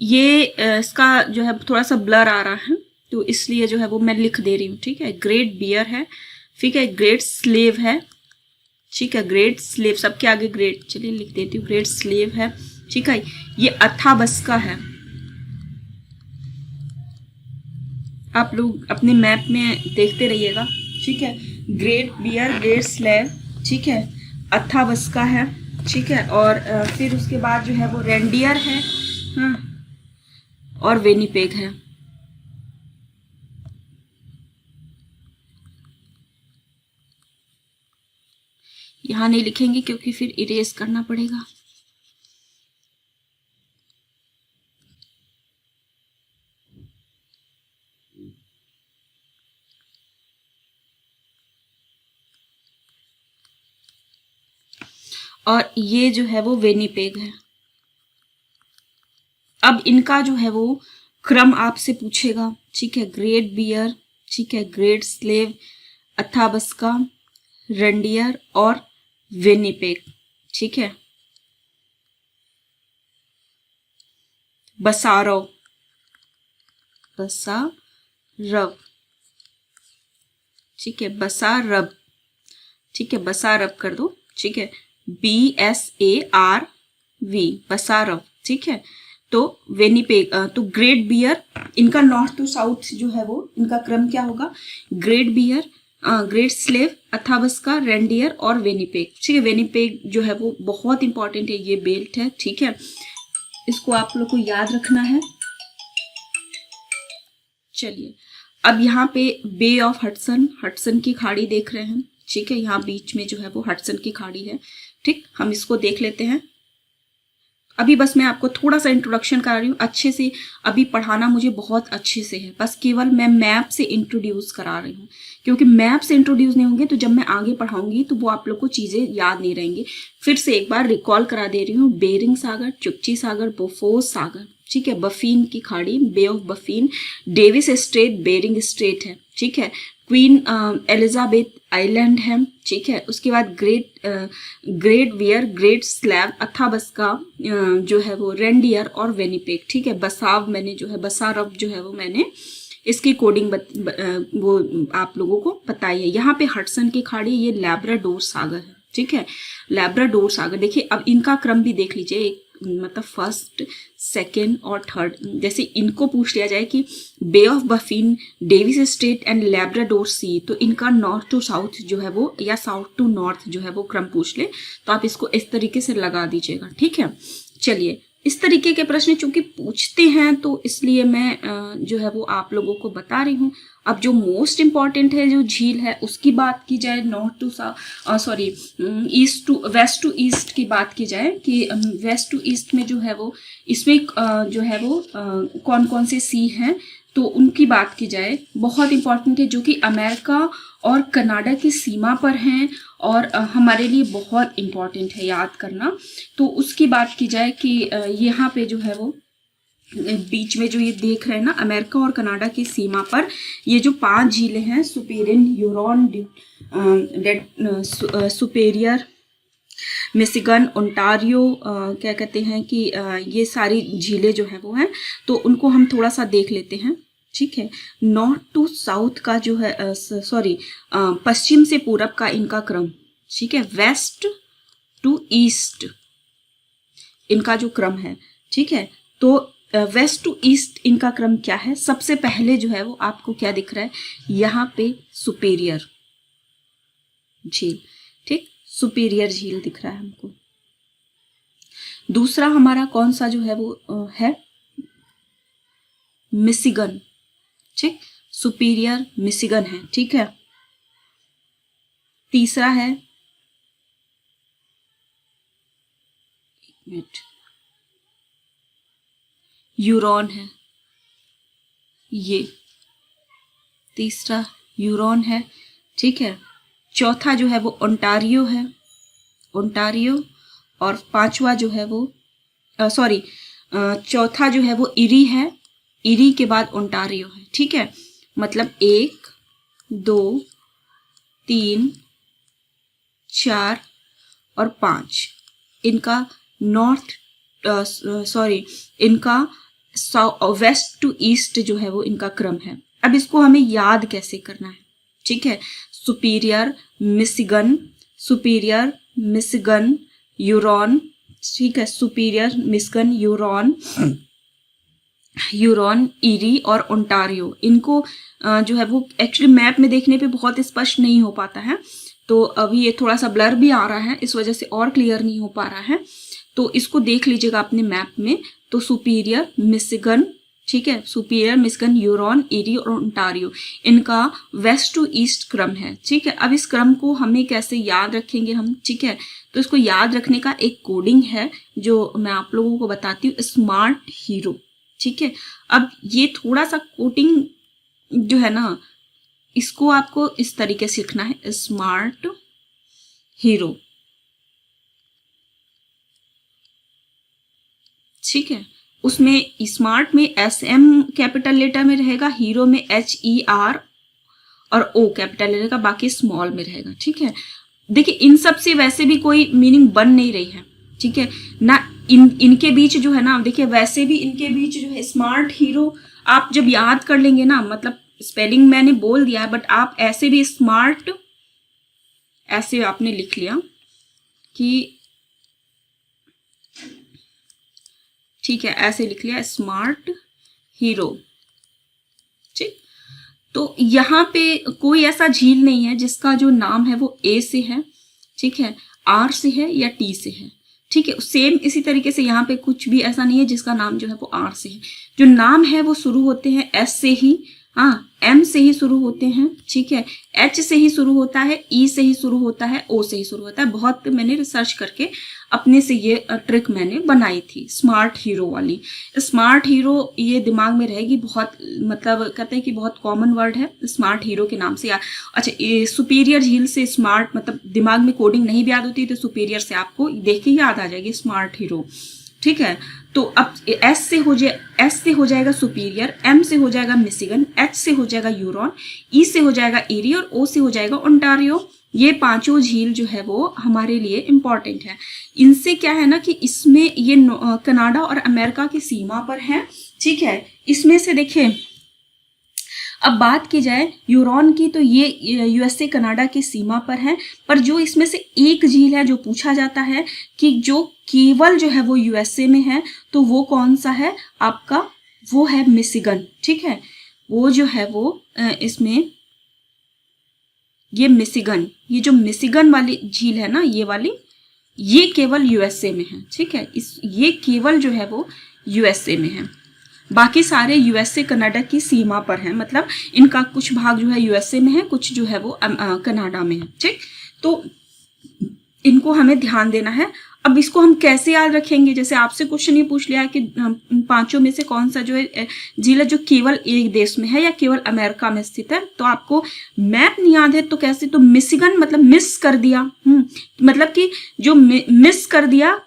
ये इसका जो है थोड़ा सा ब्लर आ रहा है, तो इसलिए जो है वो मैं लिख दे रही हूँ। ठीक है, ग्रेट बियर है, ठीक है, ग्रेट स्लेव है, ठीक है, ग्रेट स्लेव, सबके आगे ग्रेट, चलिए लिख देती हूँ, ग्रेट स्लेव है। ठीक है, ये अथाबस्का है। आप लोग अपने मैप में देखते रहिएगा। ठीक है, ग्रेट बियर, ग्रेट स्लेव, ठीक है, अथाबस्का है, ठीक है, और फिर उसके बाद जो है वो रेंडियर है, हाँ, और विनिपेग है। यहाँ नहीं लिखेंगे क्योंकि फिर इरेज करना पड़ेगा। और ये जो है वो विनिपेग है। अब इनका जो है वो क्रम आपसे पूछेगा। ठीक है, ग्रेट बियर, ठीक है, ग्रेट स्लेव, अथाबस्का, रेंडियर और विनिपेग। ठीक है, बसारव, बसारव, ठीक है, बसारव, ठीक है, बसारव कर दो। ठीक है, BSARV, बसारव। ठीक है, तो वेनिपेग, तो ग्रेट बियर, इनका नॉर्थ टू साउथ जो है वो इनका क्रम क्या होगा, Great Bear, Great Slave, Athabasca, Reindeer और वेनिपेग। ठीक है, वेनिपेग जो है वो बहुत इंपॉर्टेंट है, ये बेल्ट है। ठीक है, इसको आप लोग को याद रखना है। चलिए, अब यहाँ पे बे ऑफ हडसन, हडसन की खाड़ी देख रहे हैं। ठीक है, यहाँ बीच में जो है वो हडसन की खाड़ी है। ठीक, हम इसको देख लेते हैं। अभी बस मैं आपको थोड़ा सा इंट्रोडक्शन करा रही हूँ, अच्छे से अभी पढ़ाना मुझे बहुत अच्छे से है, बस केवल मैं मैप से इंट्रोड्यूस करा रही हूँ, क्योंकि मैप से इंट्रोड्यूस नहीं होंगे तो जब मैं आगे पढ़ाऊंगी तो वो आप लोग को चीज़ें याद नहीं रहेंगी। फिर से एक बार रिकॉल करा दे रही हूँ, बेरिंग सागर, चुकची सागर, बोफोर्स सागर, ठीक है, बफीन की खाड़ी, Bay of Baffin, Davis Strait, Bering Strait है। ठीक है, क्वीन एलिजाबेथ आइलैंड है। ठीक है, उसके बाद ग्रेट वियर, ग्रेट स्लैब, अथाबस्का जो है वो, रेंडियर और वेनिपेग। ठीक है, बसाव मैंने जो है, बसारव जो है वो मैंने इसकी कोडिंग वो आप लोगों को बताई है। यहाँ पे हडसन की खाड़ी, ये लैब्राडोर सागर है। ठीक है, लैब्राडोर सागर। देखिए अब इनका क्रम भी देख लीजिए, एक मतलब फर्स्ट, सेकेंड और थर्ड। जैसे इनको पूछ लिया जाए कि Bay of Baffin, Davis Strait and Labrador Sea, तो इनका नॉर्थ टू साउथ जो है वो, या साउथ टू नॉर्थ जो है वो क्रम पूछ ले तो आप इसको इस तरीके से लगा दीजिएगा। ठीक है, चलिए, इस तरीके के प्रश्न चूंकि पूछते हैं तो इसलिए मैं जो है वो आप लोगों को बता रही हूँ। अब जो मोस्ट इम्पॉर्टेंट है जो झील है उसकी बात की जाए, north to sorry east to west to east की बात की जाए कि वेस्ट टू ईस्ट में जो है वो, इसमें जो है वो कौन कौन से सी हैं तो उनकी बात की जाए, बहुत इंपॉर्टेंट है, जो कि अमेरिका और कनाडा की सीमा पर हैं और हमारे लिए बहुत इंपॉर्टेंट है याद करना। तो उसकी बात की जाए कि यहाँ पे जो है वो बीच में जो ये देख रहे हैं ना, अमेरिका और कनाडा की सीमा पर ये जो 5 झीलें हैं, सुपेरियन, ह्यूरॉन, सुपेरियर, मिशिगन, ओंटारियो, क्या कहते हैं कि ये सारी झीलें जो हैं वो हैं, तो उनको हम थोड़ा सा देख लेते हैं। ठीक है, नॉर्थ टू साउथ का जो है, सॉरी पश्चिम से पूरब का इनका क्रम। ठीक है, वेस्ट टू ईस्ट इनका जो क्रम है। ठीक है, तो वेस्ट टू ईस्ट इनका क्रम क्या है, सबसे पहले जो है वो आपको क्या दिख रहा है, यहाँ पे सुपेरियर झील। ठीक, सुपेरियर झील दिख रहा है हमको। दूसरा हमारा कौन सा जो है वो है, मिशिगन। ठीक, सुपेरियर मिशिगन है। ठीक है, तीसरा है, यूरोन है, ये तीसरा यूरोन है। ठीक है, चौथा जो है वो ओंटारियो है, ओंटारियो, और पांचवा जो है वो सॉरी चौथा जो है वो इरी है, इरी के बाद ओंटारियो है। ठीक है, मतलब 1 2 3 4 और 5 इनका नॉर्थ सॉरी इनका वेस्ट टू ईस्ट जो है वो इनका क्रम है। अब इसको हमें याद कैसे करना है। ठीक है, सुपीरियर मिशिगन, सुपीरियर मिशिगन यूरोन। ठीक है, सुपीरियर मिशिगन यूरोन, यूरोन, इरी और ओंटारियो, इनको जो है वो एक्चुअली मैप में देखने पे बहुत स्पष्ट नहीं हो पाता है, तो अभी ये थोड़ा सा ब्लर भी आ रहा है, इस वजह से और क्लियर नहीं हो पा रहा है, तो इसको देख लीजिएगा अपने मैप में। तो सुपीरियर मिशिगन, ठीक है, सुपीरियर मिशिगन, यूरोन, इरी और ओंटारियो इनका वेस्ट टू ईस्ट क्रम है। ठीक है, अब इस क्रम को हमें कैसे याद रखेंगे हम। ठीक है, तो इसको याद रखने का एक कोडिंग है जो मैं आप लोगों को बताती हूँ, स्मार्ट हीरो। ठीक है, अब ये थोड़ा सा कोडिंग जो है ना, इसको आपको इस तरीके से लिखना है, स्मार्ट हीरो। ठीक है, उसमें स्मार्ट में SM कैपिटल लेटर में रहेगा, हीरो में HER और O कैपिटल रहेगा, बाकी स्मॉल में रहेगा। ठीक है, देखिए इन सब से वैसे भी कोई मीनिंग बन नहीं रही है। ठीक है ना, इनके बीच जो है ना, देखिए वैसे भी इनके बीच जो है स्मार्ट हीरो आप जब याद कर लेंगे ना, मतलब स्पेलिंग मैंने बोल दिया, बट आप ऐसे भी स्मार्ट ऐसे आपने लिख लिया कि ठीक है, ऐसे लिख लिया स्मार्ट हीरो। ठीक, तो यहाँ पे कोई ऐसा झील नहीं है जिसका जो नाम है वो ए से है, ठीक है, आर से है या टी से है। ठीक है, सेम इसी तरीके से यहाँ पे कुछ भी ऐसा नहीं है जिसका नाम जो है वो आर से है। जो नाम है वो शुरू होते हैं एस से ही, हाँ, एम से ही शुरू होते हैं, ठीक है, एच से ही शुरू होता है, ई से ही शुरू होता है, ओ से ही शुरू होता है। बहुत मैंने रिसर्च करके अपने से ये ट्रिक मैंने बनाई थी स्मार्ट हीरो वाली। स्मार्ट हीरो ये दिमाग में रहेगी बहुत, मतलब कहते हैं कि बहुत कॉमन वर्ड है स्मार्ट हीरो के नाम से। अच्छा, ये सुपीरियर झील से स्मार्ट, मतलब दिमाग में कोडिंग नहीं भी याद होती तो सुपीरियर से आपको देख के याद आ जाएगी स्मार्ट हीरो। ठीक है, तो अब एस से हो जाएगा सुपीरियर, एम से हो जाएगा मिशिगन, एच से हो जाएगा यूरोन, ई से हो जाएगा एरी और ओ से हो जाएगा ओंटारियो। ये पांचों झील जो है वो हमारे लिए इम्पॉर्टेंट है। इनसे क्या है ना कि इसमें ये कनाडा और अमेरिका की सीमा पर है। ठीक है, इसमें से देखिए, अब बात की जाए यूरोन की तो ये यूएसए कनाडा की सीमा पर है, पर जो इसमें से एक झील है जो पूछा जाता है कि जो केवल जो है वो यूएसए में है, तो वो कौन सा है आपका, वो है मिशिगन। ठीक है, वो जो है वो इसमें ये मिशिगन, ये जो मिशिगन वाली झील है ना, ये वाली, ये केवल यूएसए में है। ठीक है, ये केवल जो है वो यूएसए में है, बाकी सारे यूएसए कनाडा की सीमा पर है। मतलब इनका कुछ भाग जो है यूएसए में है, कुछ जो है वो कनाडा में है। ठीक, तो इनको हमें ध्यान देना है। अब इसको हम कैसे याद रखेंगे, जैसे आपसे क्वेश्चन ये पूछ लिया कि पांचों में से कौन सा जो है झील है जो केवल एक देश में है या केवल अमेरिका में स्थित है, तो आपको मैप नहीं याद है तो कैसे, तो मिशिगन मतलब मिस कर दिया, मतलब कि जो मिस कर दिया,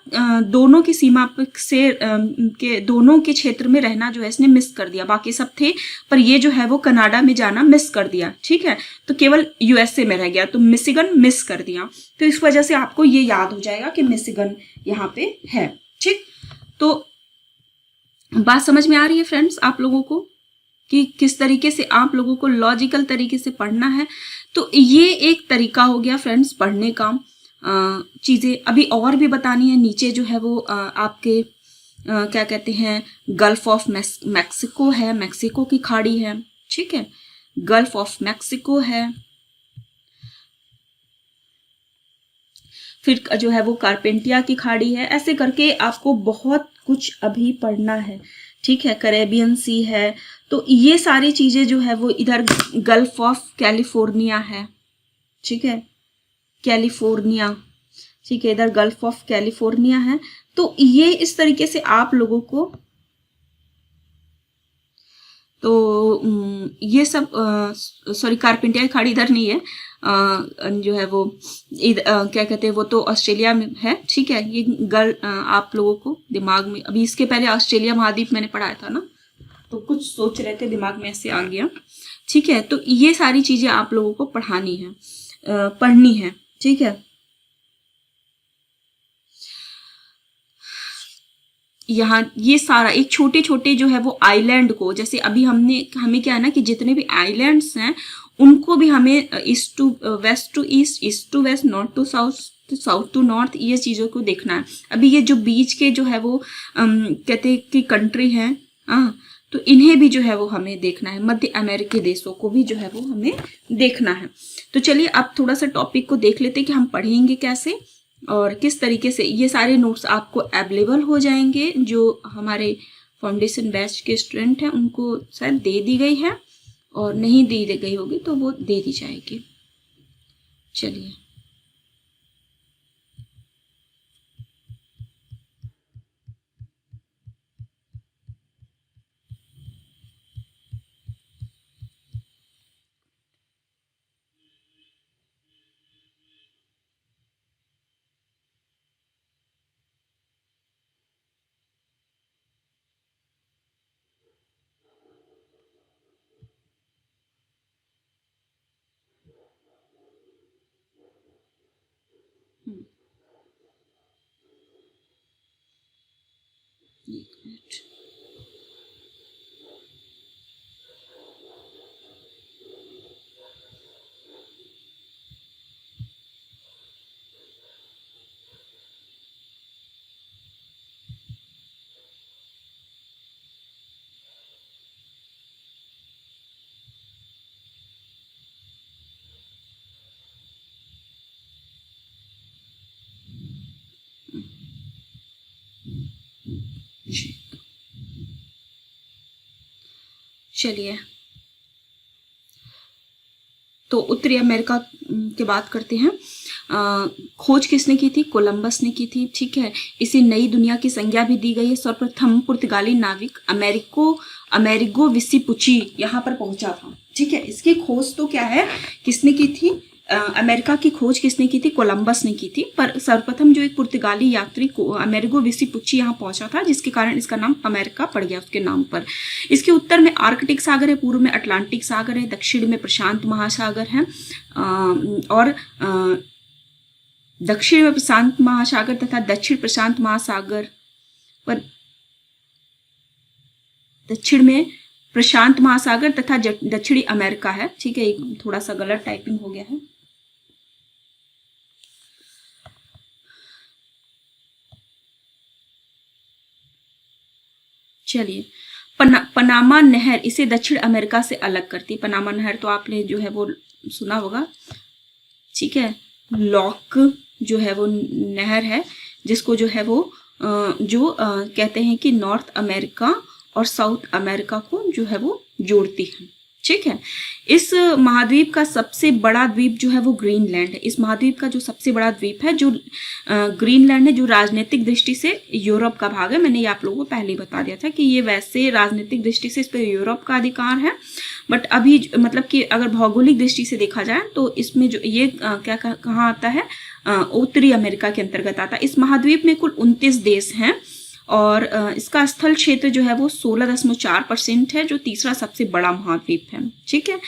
दोनों की सीमा से के दोनों के क्षेत्र में रहना जो है इसने मिस कर दिया, बाकी सब थे पर ये जो है वो कनाडा में जाना मिस कर दिया। ठीक है, तो केवल यूएसए में रह गया, तो मिशिगन मिस कर दिया, तो इस वजह से आपको ये याद हो जाएगा कि मिशिगन यहाँ पे है। ठीक, तो बात समझ में आ रही है फ्रेंड्स आप लोगों को कि किस तरीके से आप लोगों को लॉजिकल तरीके से पढ़ना है। तो ये एक तरीका हो गया फ्रेंड्स पढ़ने का। चीजें अभी और भी बतानी है। नीचे जो है वो आपके क्या कहते हैं, गल्फ ऑफ मैक्सिको है, मैक्सिको की खाड़ी है। ठीक है, गल्फ ऑफ मैक्सिको है, फिर जो है वो कारपेंटिया की खाड़ी है। ऐसे करके आपको बहुत कुछ अभी पढ़ना है। ठीक है, कैरेबियन सी है, तो ये सारी चीजें जो है वो इधर गल्फ ऑफ कैलिफोर्निया है। ठीक है, कैलिफोर्निया, ठीक है, इधर गल्फ ऑफ कैलिफोर्निया है। तो ये इस तरीके से आप लोगों को, तो ये सब सॉरी, कारपेंटिया खाड़ी इधर नहीं है, जो है वो क्या कहते हैं, वो तो ऑस्ट्रेलिया में है। ठीक है, ये आप लोगों को दिमाग में, अभी इसके पहले ऑस्ट्रेलिया महाद्वीप मैंने पढ़ाया था ना, तो कुछ सोच रहे थे दिमाग में ऐसे आ गया। ठीक है, तो ये सारी चीजें आप लोगों को पढ़ानी है, पढ़नी है। ठीक है, यहाँ ये सारा एक छोटे छोटे जो है वो आइलैंड को, जैसे अभी हमें क्या है ना कि जितने भी आइलैंड्स हैं उनको भी हमें east to west to east to west, north to south, south to north, ये चीजों को देखना है। अभी ये जो बीच के जो है वो कहते हैं कि कंट्री है, तो इन्हें भी जो है वो हमें देखना है। मध्य अमेरिकी देशों को भी जो है वो हमें देखना है। तो चलिए अब थोड़ा सा टॉपिक को देख लेते हैं कि हम पढ़ेंगे कैसे और किस तरीके से। ये सारे नोट्स आपको अवेलेबल हो जाएंगे, जो हमारे फाउंडेशन बैच के स्टूडेंट हैं उनको शायद दे दी गई है, और नहीं दी गई होगी तो वो दे दी जाएगी। चलिए, एक मिनट। चलिए, तो उत्तरी अमेरिका की बात करते हैं। खोज किसने की थी? कोलंबस ने की थी, ठीक है। इसे नई दुनिया की संज्ञा भी दी गई है। सर्वप्रथम पुर्तगाली नाविक अमेरिगो वेस्पुची यहाँ पर पहुंचा था, ठीक है। इसकी खोज तो क्या है, किसने की थी? अमेरिका की खोज किसने की थी? कोलंबस ने की थी। पर सर्वप्रथम जो एक पुर्तगाली यात्री अमेरिगो वेस्पुची यहाँ पहुंचा था, जिसके कारण इसका नाम अमेरिका पड़ गया उसके नाम पर। इसके उत्तर में आर्कटिक सागर है, पूर्व में अटलांटिक सागर है, दक्षिण में प्रशांत महासागर है, और दक्षिण में प्रशांत महासागर तथा दक्षिण प्रशांत महासागर पर दक्षिण में प्रशांत महासागर तथा दक्षिणी अमेरिका है, ठीक है। एक थोड़ा सा गलत टाइपिंग हो गया है। चलिए, पनामा नहर इसे दक्षिण अमेरिका से अलग करती। पनामा नहर तो आपने जो है वो सुना होगा, ठीक है। लॉक जो है वो नहर है, जिसको जो है वो कहते हैं कि नॉर्थ अमेरिका और साउथ अमेरिका को जो है वो जोड़ती है, ठीक है। इस महाद्वीप का सबसे बड़ा द्वीप जो है वो ग्रीनलैंड है। इस महाद्वीप का जो सबसे बड़ा द्वीप है जो ग्रीनलैंड है, जो राजनीतिक दृष्टि से यूरोप का भाग है। मैंने ये आप लोगों को पहले ही बता दिया था कि ये वैसे राजनीतिक दृष्टि से इस पर यूरोप का अधिकार है, बट अभी मतलब कि अगर भौगोलिक दृष्टि से देखा जाए तो इसमें जो ये कहाँ आता है, उत्तरी अमेरिका के अंतर्गत आता है। इस महाद्वीप में कुल 29 देश हैं और इसका स्थल क्षेत्र जो है वो 16.4% है, जो तीसरा सबसे बड़ा महाद्वीप है, ठीक है।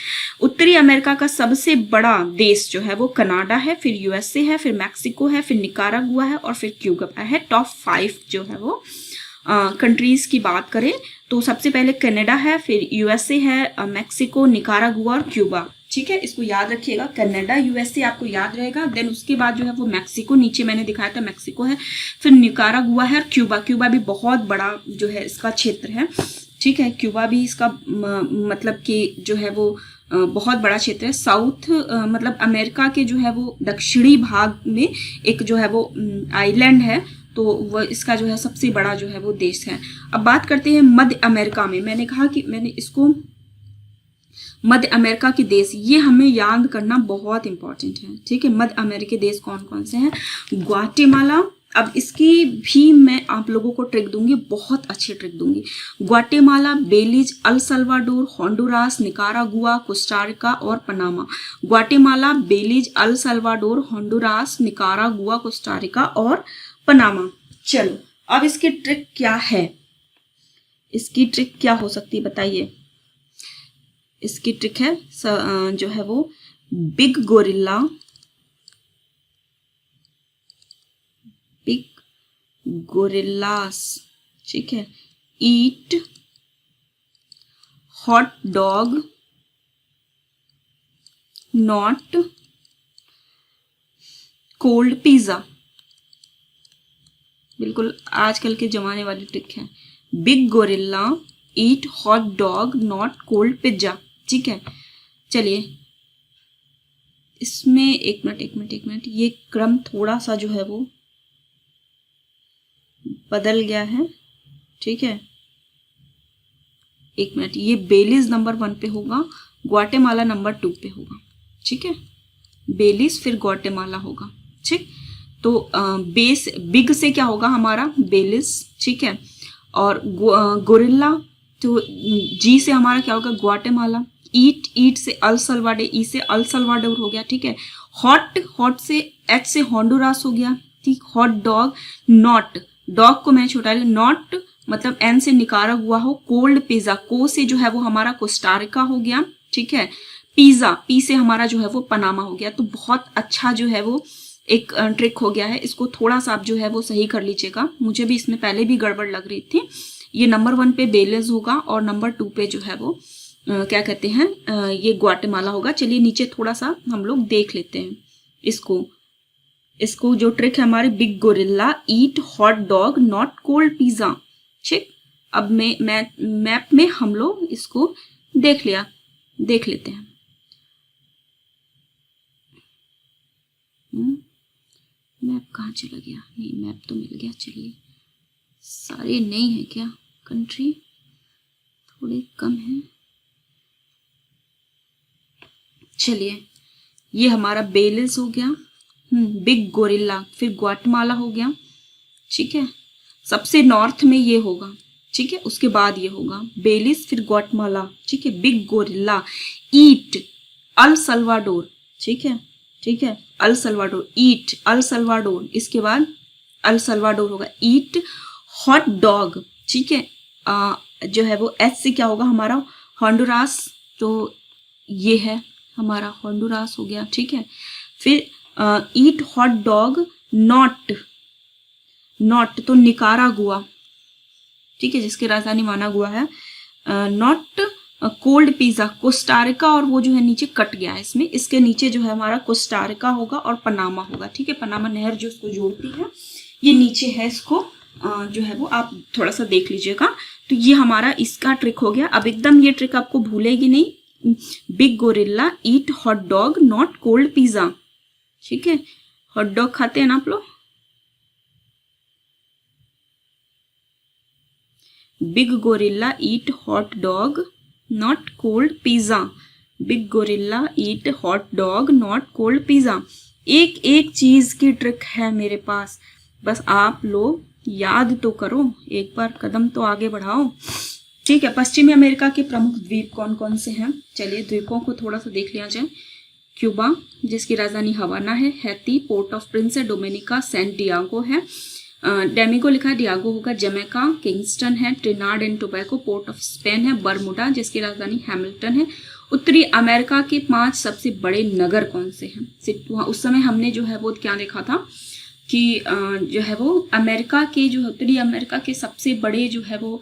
उत्तरी अमेरिका का सबसे बड़ा देश जो है वो कनाडा है, फिर यूएसए है, फिर मैक्सिको है, फिर निकारागुआ है और फिर क्यूबा है। टॉप 5 जो है वो कंट्रीज की बात करें तो सबसे पहले कनाडा है, फिर यूएसए है, मैक्सिको, निकारागुआ और क्यूबा, ठीक है। इसको याद रखिएगा, कनाडा, यूएसए आपको याद रहेगा। देन उसके बाद जो है वो मैक्सिको, नीचे मैंने दिखाया था मैक्सिको है, फिर निकारागुआ है और क्यूबा। क्यूबा भी बहुत बड़ा जो है इसका क्षेत्र है, ठीक है। क्यूबा भी इसका मतलब कि जो है वो बहुत बड़ा क्षेत्र है। साउथ मतलब अमेरिका के जो है वो दक्षिणी भाग में एक जो है वो आइलैंड है, तो वह इसका जो है सबसे बड़ा जो है वो देश है। अब बात करते हैं मध्य अमेरिका में। मैंने कहा कि मैंने इसको मध्य अमेरिका के देश, ये हमें याद करना बहुत इंपॉर्टेंट है, ठीक है। मध्य अमेरिकी देश कौन कौन से हैं? ग्वाटेमाला। अब इसकी भी मैं आप लोगों को ट्रिक दूंगी, बहुत अच्छी ट्रिक दूंगी। Guatemala, Belize, El Salvador, Honduras, Nicaragua, Costa Rica और Panama. Guatemala, Belize, El Salvador, Honduras, Nicaragua, Costa Rica और पनामा। चलो, अब इसकी ट्रिक क्या है? इसकी ट्रिक क्या हो सकती है बताइए? इसकी ट्रिक है जो है वो बिग गोरिल्ला, बिग गोरिल्लास, ठीक है, eat hot dog not cold pizza. बिल्कुल आजकल के जमाने वाली ट्रिक है। Big gorilla eat hot dog not cold pizza, ठीक है। चलिए, इसमें एक मिनट, ये क्रम थोड़ा सा जो है वो बदल गया है, ठीक है। एक मिनट, ये बेलीज नंबर 1 पे होगा, ग्वाटेमाला नंबर 2 पे होगा, ठीक है। बेलीज फिर ग्वाटेमाला होगा, ठीक। तो बेस बिग से क्या होगा हमारा? बेलीज, ठीक है। और गोरिल्ला तो जी से हमारा क्या होगा? ग्वाटेमाला। ईट से अल सल्वाडोर, ई से अल सल्वाडोर हो गया, ठीक है। हॉट से एच से होंडुरास हो गया, ठीक। हॉट डॉग, नॉट, डॉग को मैं छोटा लिया, नॉट मतलब एन से निकारागुआ हो। कोल्ड पिज्जा, को से जो है वो हमारा कोस्टारिका हो गया, ठीक है। पिज्जा, पी से हमारा जो है वो पनामा हो गया। तो बहुत अच्छा जो है वो एक ट्रिक हो गया है। इसको थोड़ा सा आप जो है वो सही कर लीजिएगा, मुझे भी इसमें पहले भी गड़बड़ लग रही थी। ये नंबर 1 पे बेलीज होगा और नंबर 2 पे जो है वो क्या कहते हैं, ये ग्वाटेमाला होगा। चलिए नीचे थोड़ा सा हम लोग देख लेते हैं इसको जो ट्रिक है हमारी, big gorilla eat hot dog not cold pizza, ठीक। अब मैप में हम लोग इसको देख लेते हैं। मैप कहाँ चला गया? नहीं, मैप तो मिल गया। चलिए, सारे नहीं है क्या? कंट्री थोड़े कम है। चलिए, ये हमारा बेलिस हो गया, बिग गोरिल्ला, फिर ग्वाटेमाला हो गया, ठीक है, सबसे नॉर्थ में ये होगा, ठीक है, उसके बाद ये होगा बेलिस, फिर ग्वाटेमाला, ठीक है, बिग गोरिल्ला, ईट, अल सल्वाडोर, ठीक है, ठीक है, अल सल्वाडोर, ईट, अल सल्वाडोर, इसके बाद अल सल्वाडोर होगा, ईट, हॉट डॉग, ठीक है, जो है वो एच से क्या होगा हमारा, होंडुरास, तो ये है हमारा होंडुरास हो गया, ठीक है, फिर ईट हॉट डॉग, नॉट, नॉट तो निकारागुआ, ठीक है, जिसकी राजधानी मानागुआ है, नॉट कोल्ड पिज्जा, कोस्टारिका, और वो जो है नीचे कट गया है इसमें, इसके नीचे जो है हमारा कोस्टारिका होगा और पनामा होगा, ठीक है, पनामा नहर जो उसको जोड़ती है, ये नीचे है, इसको जो है वो आप थोड़ा सा देख लीजिएगा। तो ये हमारा इसका ट्रिक हो गया। अब एकदम ये ट्रिक आपको भूलेगी नहीं, big gorilla eat hot dog not cold pizza, ठीक है, हॉट डॉग खाते हैं ना आप लोग, big gorilla eat hot dog not cold pizza, big gorilla eat hot dog not cold pizza. एक एक चीज की ट्रिक है मेरे पास, बस आप लोग याद तो करो, एक बार कदम तो आगे बढ़ाओ, ठीक है। पश्चिमी अमेरिका के प्रमुख द्वीप कौन कौन से हैं, चलिए द्वीपों को थोड़ा सा देख लिया जाए। क्यूबा जिसकी राजधानी हवाना है, हैती, पोर्ट ऑफ प्रिंस है, डोमिनिका, सेंट डियागो है, डेमिगो लिखा है, डियागो होगा, जमैका, किंगस्टन है, Trinidad and Tobago, Port of Spain है, बरमुडा जिसकी राजधानी हैमिल्टन है। उत्तरी अमेरिका के 5 सबसे बड़े नगर कौन से हैं, उस समय हमने जो है वो क्या देखा था कि जो है वो अमेरिका के जो उत्तरी अमेरिका के सबसे बड़े जो है वो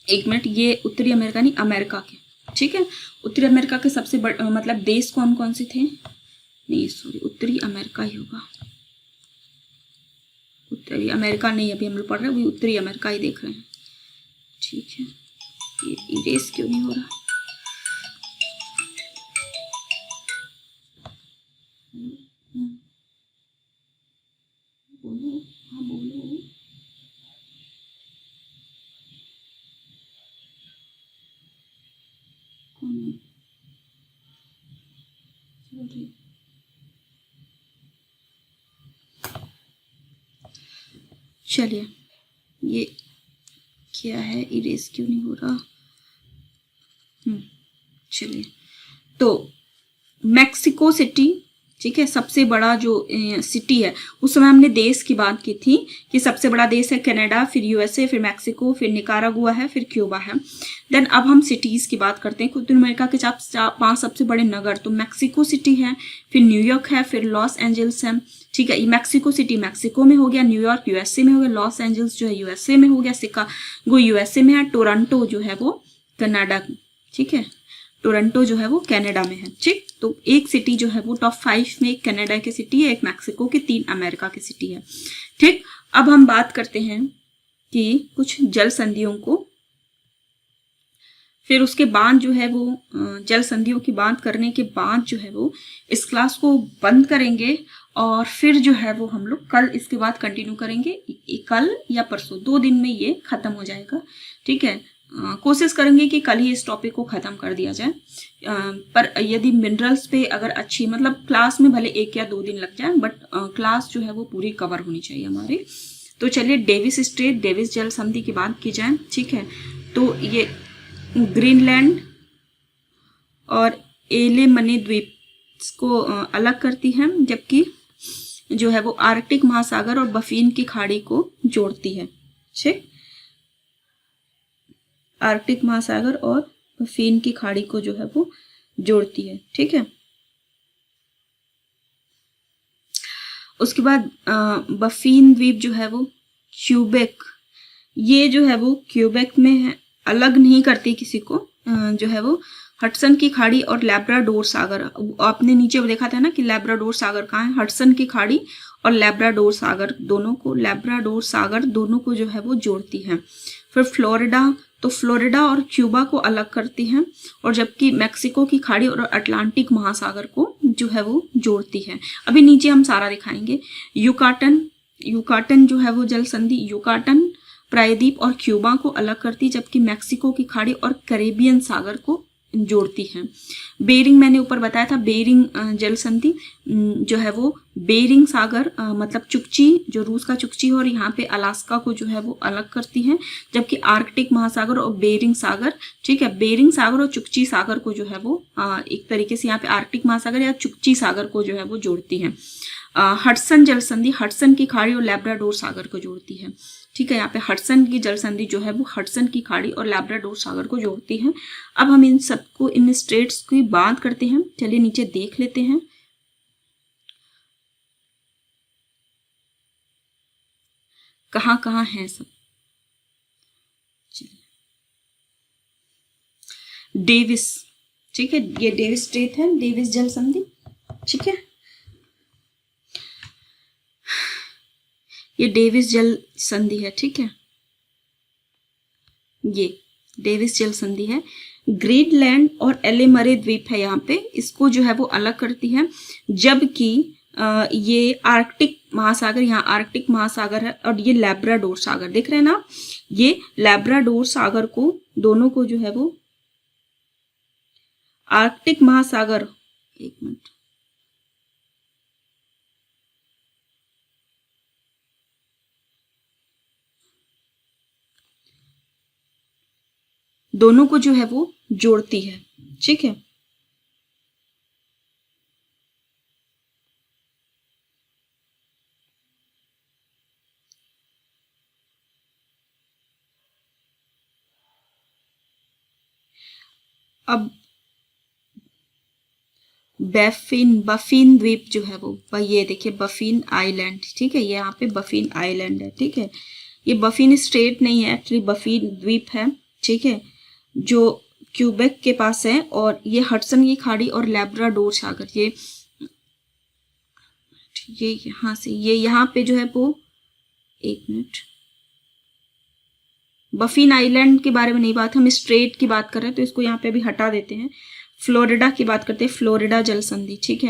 एक मिनट, ये उत्तरी अमेरिका नहीं, अमेरिका के, ठीक है, उत्तरी अमेरिका के सबसे बड़े मतलब देश कौन कौन से थे, नहीं सॉरी उत्तरी अमेरिका ही होगा, उत्तरी अमेरिका नहीं, अभी हम लोग पढ़ रहे हैं वही उत्तरी अमेरिका ही देख रहे हैं, ठीक है। ये इरेज क्यों नहीं हो रहा, बोलो, हाँ बोलो, चलिए ये क्या है, इरेज क्यों नहीं हो रहा, चलिए, तो मैक्सिको सिटी, ठीक है, सबसे बड़ा जो सिटी है, उस समय हमने देश की बात की थी कि सबसे बड़ा देश है कनाडा, फिर यूएसए, फिर मैक्सिको, फिर निकारागुआ है, फिर क्यूबा है। देन अब हम सिटीज की बात करते हैं, उत्तर अमेरिका के 5 सबसे बड़े नगर, तो मैक्सिको सिटी है, फिर न्यूयॉर्क है, फिर लॉस एंजल्स है, ठीक है, ये मैक्सिको सिटी मैक्सिको में हो गया, न्यूयॉर्क यूएसए में हो गया, लॉस एंजल्स जो है यूएसए में हो गया, शिकागो यूएसए में है, टोरंटो जो है वो कनाडा, ठीक है, टोरंटो जो है वो कनाडा में है, ठीक। तो एक सिटी जो है वो टॉप 5 में, एक कनाडा की सिटी है, एक मैक्सिको की, 3 अमेरिका की सिटी है, ठीक। अब हम बात करते हैं कि कुछ जल संधियों को, फिर उसके बाद जो है वो जल संधियों की बात करने के बाद जो है वो इस क्लास को बंद करेंगे और फिर जो है वो हम लोग कल इसके बाद कंटिन्यू करेंगे, कल या परसों 2 दिन में ये खत्म हो जाएगा, ठीक है। कोशिश करेंगे कि कल ही इस टॉपिक को ख़त्म कर दिया जाए, पर यदि मिनरल्स पे अगर अच्छी मतलब क्लास में भले 1 या 2 दिन लग जाए, बट क्लास जो है वो पूरी कवर होनी चाहिए हमारी। तो चलिए डेविस स्ट्रेट, डेविस जल संधि की बात की जाए, ठीक है। तो ये ग्रीनलैंड और एलेमनी द्वीप को अलग करती है, जबकि जो है वो आर्कटिक महासागर और बफीन की खाड़ी को जोड़ती है, ठीक, आर्कटिक महासागर और बफीन की खाड़ी को जो है वो जोड़ती है, ठीक है। उसके बाद बफीन द्वीप जो है वो क्यूबेक, ये जो है वो क्यूबेक में है, अलग नहीं करती किसी को, जो है वो हडसन की खाड़ी और लैब्राडोर सागर, आपने नीचे देखा था ना कि लैब्राडोर सागर कहाँ है, हडसन की खाड़ी और लैब्राडोर सागर दोनों को जो है वो जोड़ती है। फिर फ्लोरिडा, तो फ्लोरिडा और क्यूबा को अलग करती हैं, और जबकि मैक्सिको की खाड़ी और अटलांटिक महासागर को जो है वो जोड़ती है। अभी नीचे हम सारा दिखाएंगे। युकाटन जो है वो जल संधि युकाटन प्रायद्वीप और क्यूबा को अलग करती, जबकि मैक्सिको की खाड़ी और कैरेबियन सागर को जोड़ती हैं। बेरिंग मैंने ऊपर बताया था, बेरिंग जल संधि जो है वो बेरिंग सागर मतलब चुकची, जो रूस का चुकची है और यहाँ पे अलास्का को जो है वो अलग करती हैं, जबकि आर्कटिक महासागर और बेरिंग सागर, ठीक है, बेरिंग सागर और चुकची सागर को जो है वो एक तरीके से यहाँ पे आर्कटिक महासागर या चुकची सागर को जो है वो जोड़ती हैं। हडसन जल संधि हडसन की खाड़ी और लैब्राडोर सागर को जोड़ती है, ठीक है। यहाँ पे हडसन की जल संधि जो है वो हडसन की खाड़ी और लैब्राडोर सागर को जोड़ती है। अब हम इन सबको, इन स्टेट्स की बात करते हैं। चलिए नीचे देख लेते हैं। कहाँ कहाँ है सब। डेविस, ठीक है, ये डेविस स्टेट है, डेविस जल संधि, ठीक है। ये डेविस जल संधि है, ठीक है, ये डेविस जल संधि है। ग्रीनलैंड और एलेमरे द्वीप है यहाँ पे, इसको जो है वो अलग करती है, जबकि ये आर्कटिक महासागर, यहाँ आर्कटिक महासागर है और ये लैब्राडोर सागर, देख रहे हैं ना, ये लैब्राडोर सागर को, दोनों को जो है वो आर्कटिक महासागर, एक मिनट, दोनों को जो है वो जोड़ती है, ठीक है। अब बफिन द्वीप जो है वो, ये देखिए बफिन आइलैंड, ठीक है, ये यहाँ पे बफिन आइलैंड है, ठीक है। ये बफिन स्टेट नहीं है एक्चुअली, बफिन द्वीप है, ठीक है, जो क्यूबेक के पास है, और ये हडसन की खाड़ी और लैब्राडोर सागर, ये यहाँ से, ये यहाँ पे जो है वो, एक मिनट, बफिन आइलैंड के बारे में नहीं बात, हम स्ट्रेट की बात कर रहे हैं, तो इसको यहाँ पे अभी हटा देते हैं। फ्लोरिडा की बात करते हैं, फ्लोरिडा जल संधि, ठीक है।